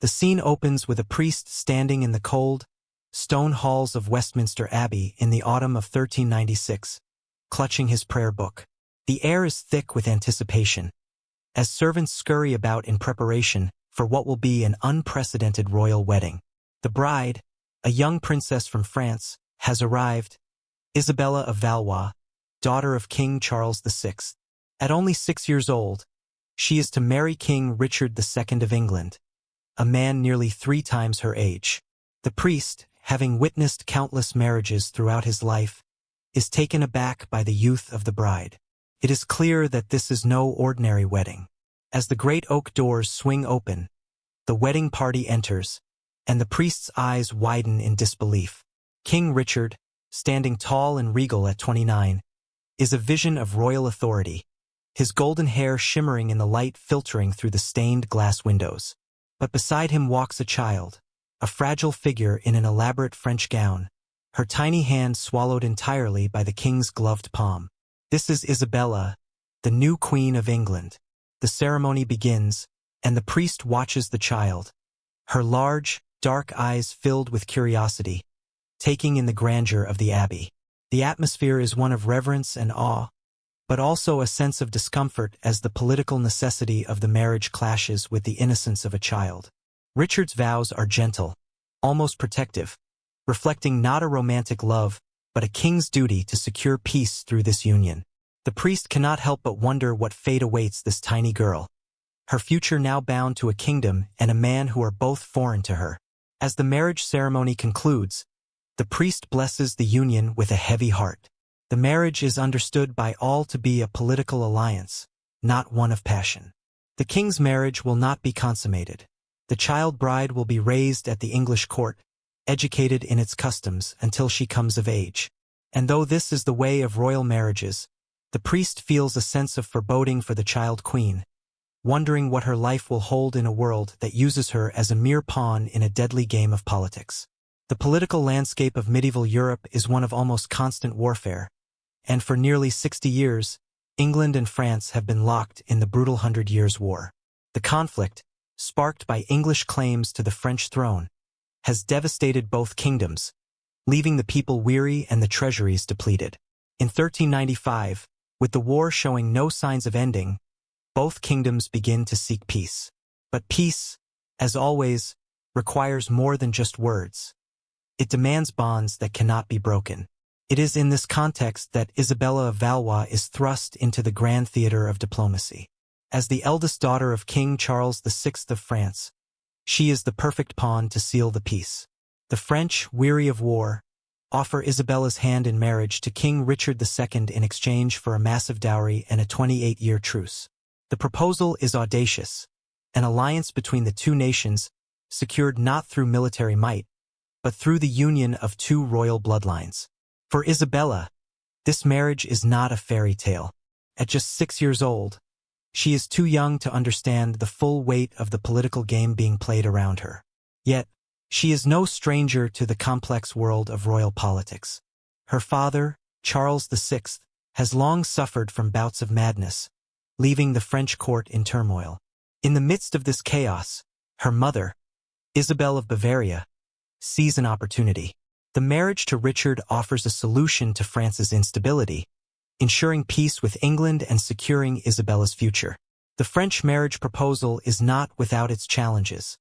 The scene opens with a priest standing in the cold, stone halls of Westminster Abbey in the autumn of 1396, clutching his prayer book. The air is thick with anticipation, as servants scurry about in preparation for what will be an unprecedented royal wedding. The bride, a young princess from France, has arrived, Isabella of Valois, daughter of King Charles VI. At only 6 years old, she is to marry King Richard II of England, a man nearly 3 times her age. The priest, having witnessed countless marriages throughout his life, is taken aback by the youth of the bride. It is clear that this is no ordinary wedding. As the great oak doors swing open, the wedding party enters, and the priest's eyes widen in disbelief. King Richard, standing tall and regal at 29, is a vision of royal authority, his golden hair shimmering in the light filtering through the stained glass windows. But beside him walks a child, a fragile figure in an elaborate French gown, her tiny hand swallowed entirely by the king's gloved palm. This is Isabella, the new Queen of England. The ceremony begins, and the priest watches the child, her large, dark eyes filled with curiosity, taking in the grandeur of the abbey. The atmosphere is one of reverence and awe, but also a sense of discomfort as the political necessity of the marriage clashes with the innocence of a child. Richard's vows are gentle, almost protective, reflecting not a romantic love, but a king's duty to secure peace through this union. The priest cannot help but wonder what fate awaits this tiny girl, her future now bound to a kingdom and a man who are both foreign to her. As the marriage ceremony concludes, the priest blesses the union with a heavy heart. The marriage is understood by all to be a political alliance, not one of passion. The king's marriage will not be consummated. The child bride will be raised at the English court, educated in its customs until she comes of age. And though this is the way of royal marriages, the priest feels a sense of foreboding for the child queen, wondering what her life will hold in a world that uses her as a mere pawn in a deadly game of politics. The political landscape of medieval Europe is one of almost constant warfare, and for nearly 60 years, England and France have been locked in the brutal 100 Years' War. The conflict, sparked by English claims to the French throne, has devastated both kingdoms, leaving the people weary and the treasuries depleted. In 1395, with the war showing no signs of ending, both kingdoms begin to seek peace. But peace, as always, requires more than just words. It demands bonds that cannot be broken. It is in this context that Isabella of Valois is thrust into the grand theater of diplomacy. As the eldest daughter of King Charles VI of France, she is the perfect pawn to seal the peace. The French, weary of war, offer Isabella's hand in marriage to King Richard II in exchange for a massive dowry and a 28-year truce. The proposal is audacious, an alliance between the two nations secured not through military might, but through the union of two royal bloodlines. For Isabella, this marriage is not a fairy tale. At just 6 years old, she is too young to understand the full weight of the political game being played around her. Yet, she is no stranger to the complex world of royal politics. Her father, Charles VI, has long suffered from bouts of madness, leaving the French court in turmoil. In the midst of this chaos, her mother, Isabel of Bavaria, sees an opportunity. The marriage to Richard offers a solution to France's instability, ensuring peace with England and securing Isabella's future. The French marriage proposal is not without its challenges,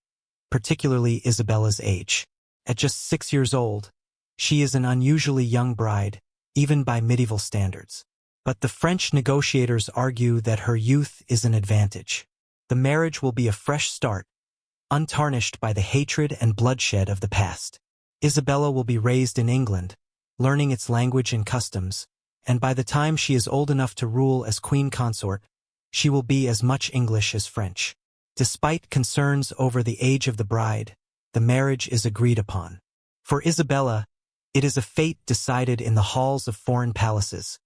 particularly Isabella's age. At just 6 years old, she is an unusually young bride, even by medieval standards. But the French negotiators argue that her youth is an advantage. The marriage will be a fresh start, untarnished by the hatred and bloodshed of the past. Isabella will be raised in England, learning its language and customs, and by the time she is old enough to rule as queen consort, she will be as much English as French. Despite concerns over the age of the bride, the marriage is agreed upon. For Isabella, it is a fate decided in the halls of foreign palaces,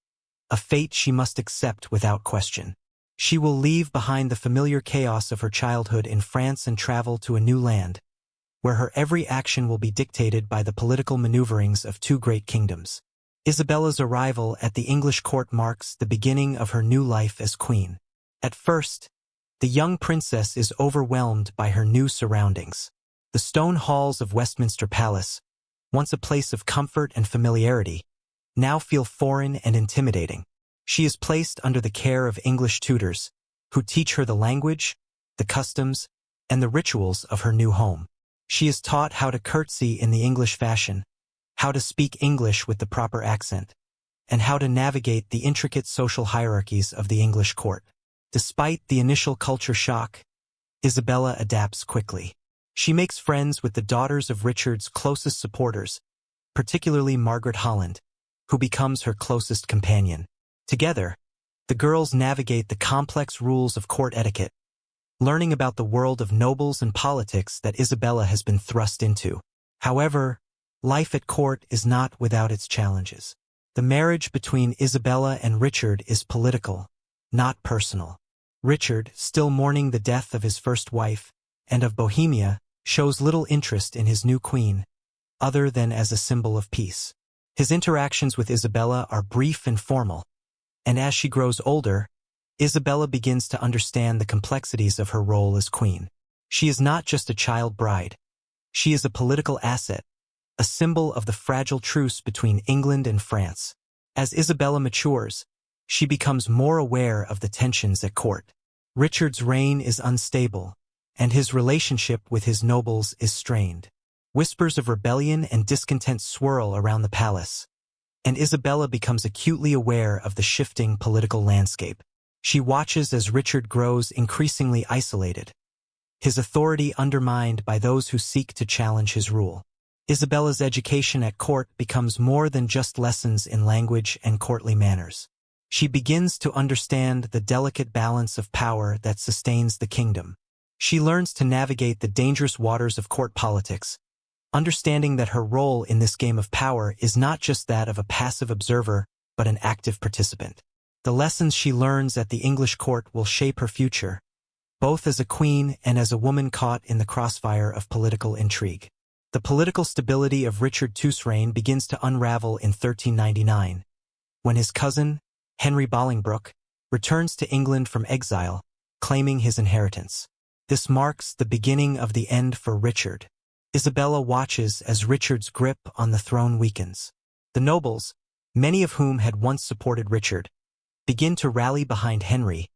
a fate she must accept without question. She will leave behind the familiar chaos of her childhood in France and travel to a new land, where her every action will be dictated by the political maneuverings of two great kingdoms. Isabella's arrival at the English court marks the beginning of her new life as queen. At first, The young princess is overwhelmed by her new surroundings. The stone halls of Westminster Palace, once a place of comfort and familiarity, now feel foreign and intimidating. She is placed under the care of English tutors, who teach her the language, the customs, and the rituals of her new home. She is taught how to curtsy in the English fashion, how to speak English with the proper accent, and how to navigate the intricate social hierarchies of the English court. Despite the initial culture shock, Isabella adapts quickly. She makes friends with the daughters of Richard's closest supporters, particularly Margaret Holland, who becomes her closest companion. Together, the girls navigate the complex rules of court etiquette, learning about the world of nobles and politics that Isabella has been thrust into. However, life at court is not without its challenges. The marriage between Isabella and Richard is political, not personal. Richard, still mourning the death of his first wife and of Bohemia, shows little interest in his new queen, other than as a symbol of peace. His interactions with Isabella are brief and formal, and as she grows older, Isabella begins to understand the complexities of her role as queen. She is not just a child bride. She is a political asset, a symbol of the fragile truce between England and France. As Isabella matures, she becomes more aware of the tensions at court. Richard's reign is unstable, and his relationship with his nobles is strained. Whispers of rebellion and discontent swirl around the palace, and Isabella becomes acutely aware of the shifting political landscape. She watches as Richard grows increasingly isolated, his authority undermined by those who seek to challenge his rule. Isabella's education at court becomes more than just lessons in language and courtly manners. She begins to understand the delicate balance of power that sustains the kingdom. She learns to navigate the dangerous waters of court politics, understanding that her role in this game of power is not just that of a passive observer, but an active participant. The lessons she learns at the English court will shape her future, both as a queen and as a woman caught in the crossfire of political intrigue. The political stability of Richard II's reign begins to unravel in 1399, when his cousin, Henry Bolingbroke, returns to England from exile, claiming his inheritance. This marks the beginning of the end for Richard. Isabella watches as Richard's grip on the throne weakens. The nobles, many of whom had once supported Richard, begin to rally behind Henry,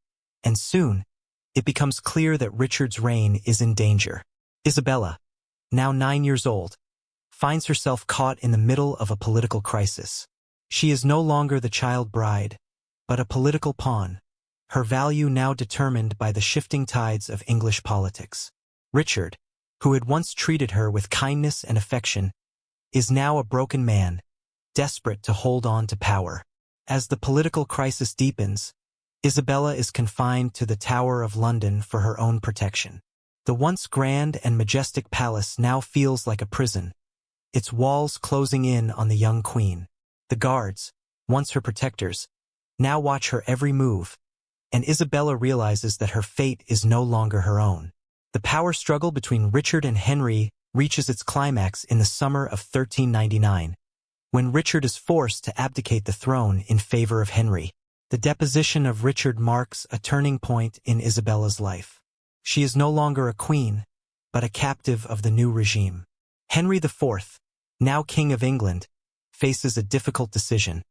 and soon, it becomes clear that Richard's reign is in danger. Isabella, now 9 years old, finds herself caught in the middle of a political crisis. She is no longer the child bride, but a political pawn, her value now determined by the shifting tides of English politics. Richard, who had once treated her with kindness and affection, is now a broken man, desperate to hold on to power. As the political crisis deepens, Isabella is confined to the Tower of London for her own protection. The once grand and majestic palace now feels like a prison, its walls closing in on the young queen. The guards, once her protectors, now watch her every move, and Isabella realizes that her fate is no longer her own. The power struggle between Richard and Henry reaches its climax in the summer of 1399, when Richard is forced to abdicate the throne in favor of Henry. The deposition of Richard marks a turning point in Isabella's life. She is no longer a queen, but a captive of the new regime. Henry IV, now King of England, faces a difficult decision.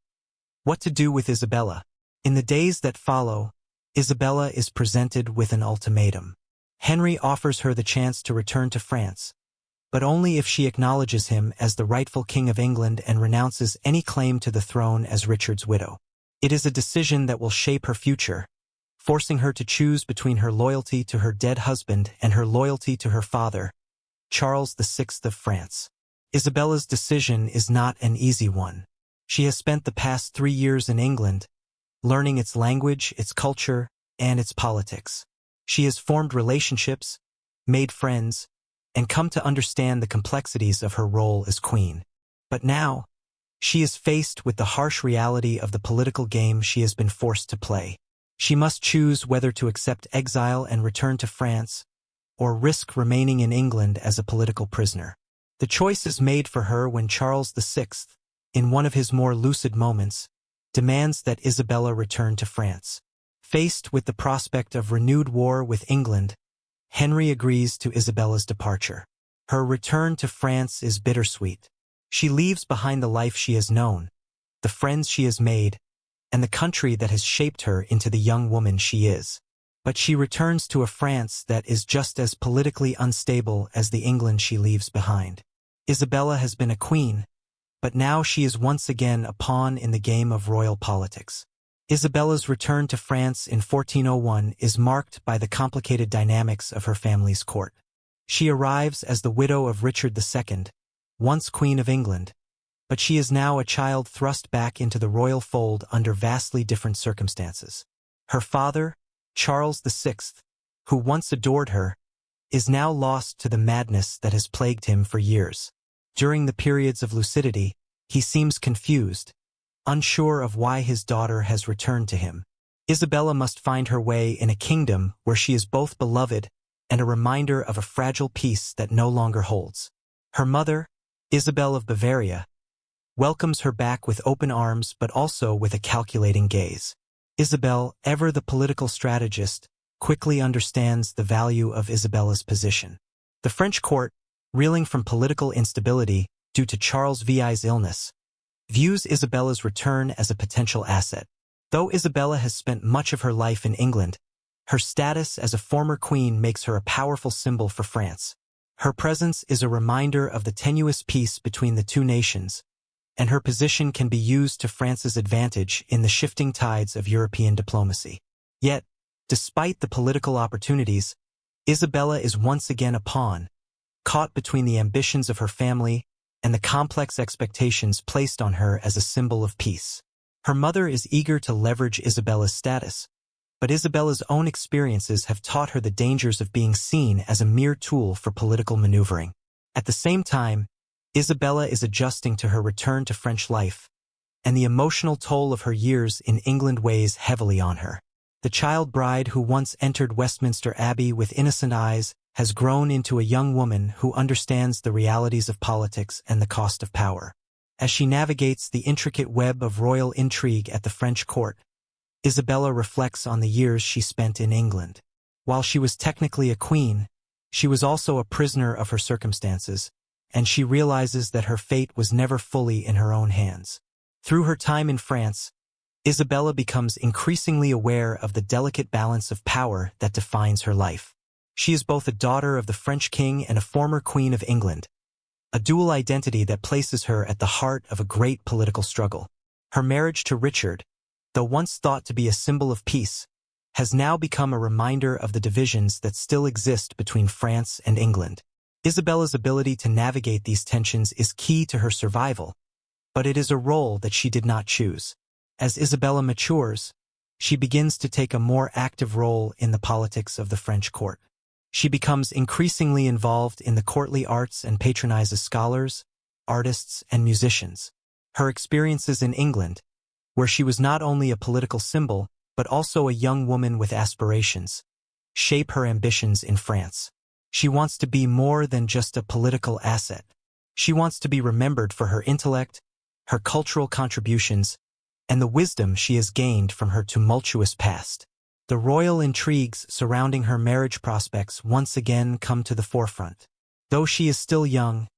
What to do with Isabella? In the days that follow, Isabella is presented with an ultimatum. Henry offers her the chance to return to France, but only if she acknowledges him as the rightful King of England and renounces any claim to the throne as Richard's widow. It is a decision that will shape her future, forcing her to choose between her loyalty to her dead husband and her loyalty to her father, Charles VI of France. Isabella's decision is not an easy one. She has spent the past 3 years in England, learning its language, its culture, and its politics. She has formed relationships, made friends, and come to understand the complexities of her role as queen. But now, she is faced with the harsh reality of the political game she has been forced to play. She must choose whether to accept exile and return to France, or risk remaining in England as a political prisoner. The choice is made for her when Charles VI, in one of his more lucid moments, demands that Isabella return to France. Faced with the prospect of renewed war with England, Henry agrees to Isabella's departure. Her return to France is bittersweet. She leaves behind the life she has known, the friends she has made, and the country that has shaped her into the young woman she is. But she returns to a France that is just as politically unstable as the England she leaves behind. Isabella has been a queen, but now she is once again a pawn in the game of royal politics. Isabella's return to France in 1401 is marked by the complicated dynamics of her family's court. She arrives as the widow of Richard II, once Queen of England, but she is now a child thrust back into the royal fold under vastly different circumstances. Her father, Charles VI, who once adored her, is now lost to the madness that has plagued him for years. During the periods of lucidity, he seems confused, unsure of why his daughter has returned to him. Isabella must find her way in a kingdom where she is both beloved and a reminder of a fragile peace that no longer holds. Her mother, Isabel of Bavaria, welcomes her back with open arms but also with a calculating gaze. Isabel, ever the political strategist, quickly understands the value of Isabella's position. The French court, reeling from political instability due to Charles VI's illness, views Isabella's return as a potential asset. Though Isabella has spent much of her life in England, her status as a former queen makes her a powerful symbol for France. Her presence is a reminder of the tenuous peace between the two nations, and her position can be used to France's advantage in the shifting tides of European diplomacy. Yet, despite the political opportunities, Isabella is once again a pawn, caught between the ambitions of her family and the complex expectations placed on her as a symbol of peace. Her mother is eager to leverage Isabella's status, but Isabella's own experiences have taught her the dangers of being seen as a mere tool for political maneuvering. At the same time, Isabella is adjusting to her return to French life, and the emotional toll of her years in England weighs heavily on her. The child bride who once entered Westminster Abbey with innocent eyes has grown into a young woman who understands the realities of politics and the cost of power. As she navigates the intricate web of royal intrigue at the French court, Isabella reflects on the years she spent in England. While she was technically a queen, she was also a prisoner of her circumstances, and she realizes that her fate was never fully in her own hands. Through her time in France, Isabella becomes increasingly aware of the delicate balance of power that defines her life. She is both a daughter of the French king and a former queen of England, a dual identity that places her at the heart of a great political struggle. Her marriage to Richard, though once thought to be a symbol of peace, has now become a reminder of the divisions that still exist between France and England. Isabella's ability to navigate these tensions is key to her survival, but it is a role that she did not choose. As Isabella matures, she begins to take a more active role in the politics of the French court. She becomes increasingly involved in the courtly arts and patronizes scholars, artists, and musicians. Her experiences in England, where she was not only a political symbol, but also a young woman with aspirations, shape her ambitions in France. She wants to be more than just a political asset. She wants to be remembered for her intellect, her cultural contributions, and the wisdom she has gained from her tumultuous past. The royal intrigues surrounding her marriage prospects once again come to the forefront. Though she is still young,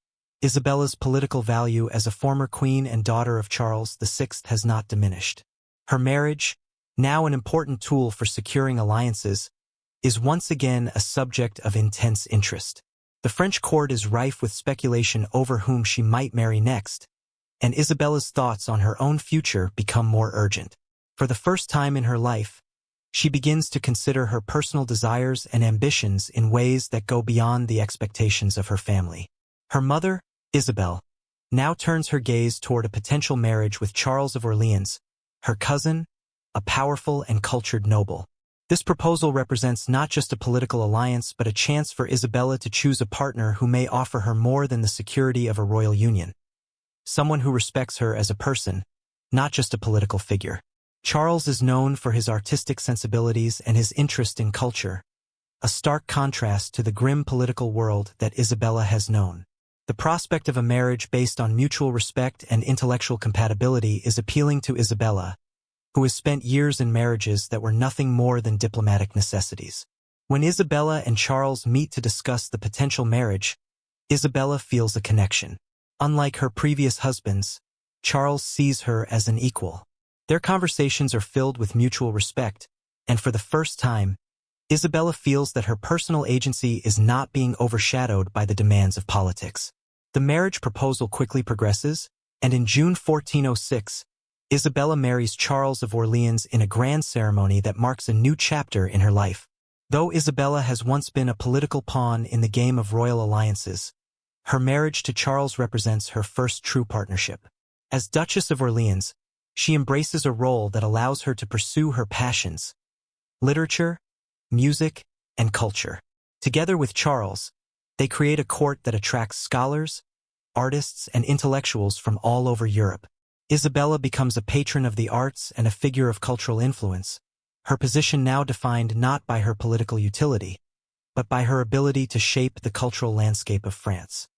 Isabella's political value as a former queen and daughter of Charles VI has not diminished. Her marriage, now an important tool for securing alliances, is once again a subject of intense interest. The French court is rife with speculation over whom she might marry next, and Isabella's thoughts on her own future become more urgent. For the first time in her life, she begins to consider her personal desires and ambitions in ways that go beyond the expectations of her family. Her mother, Isabel, now turns her gaze toward a potential marriage with Charles of Orleans, her cousin, a powerful and cultured noble. This proposal represents not just a political alliance but a chance for Isabella to choose a partner who may offer her more than the security of a royal union. Someone who respects her as a person, not just a political figure. Charles is known for his artistic sensibilities and his interest in culture, a stark contrast to the grim political world that Isabella has known. The prospect of a marriage based on mutual respect and intellectual compatibility is appealing to Isabella, who has spent years in marriages that were nothing more than diplomatic necessities. When Isabella and Charles meet to discuss the potential marriage, Isabella feels a connection. Unlike her previous husbands, Charles sees her as an equal. Their conversations are filled with mutual respect, and for the first time, Isabella feels that her personal agency is not being overshadowed by the demands of politics. The marriage proposal quickly progresses, and in June 1406, Isabella marries Charles of Orleans in a grand ceremony that marks a new chapter in her life. Though Isabella has once been a political pawn in the game of royal alliances, her marriage to Charles represents her first true partnership. As Duchess of Orleans, she embraces a role that allows her to pursue her passions: literature, music, and culture. Together with Charles, they create a court that attracts scholars, artists, and intellectuals from all over Europe. Isabella becomes a patron of the arts and a figure of cultural influence, her position now defined not by her political utility, but by her ability to shape the cultural landscape of France.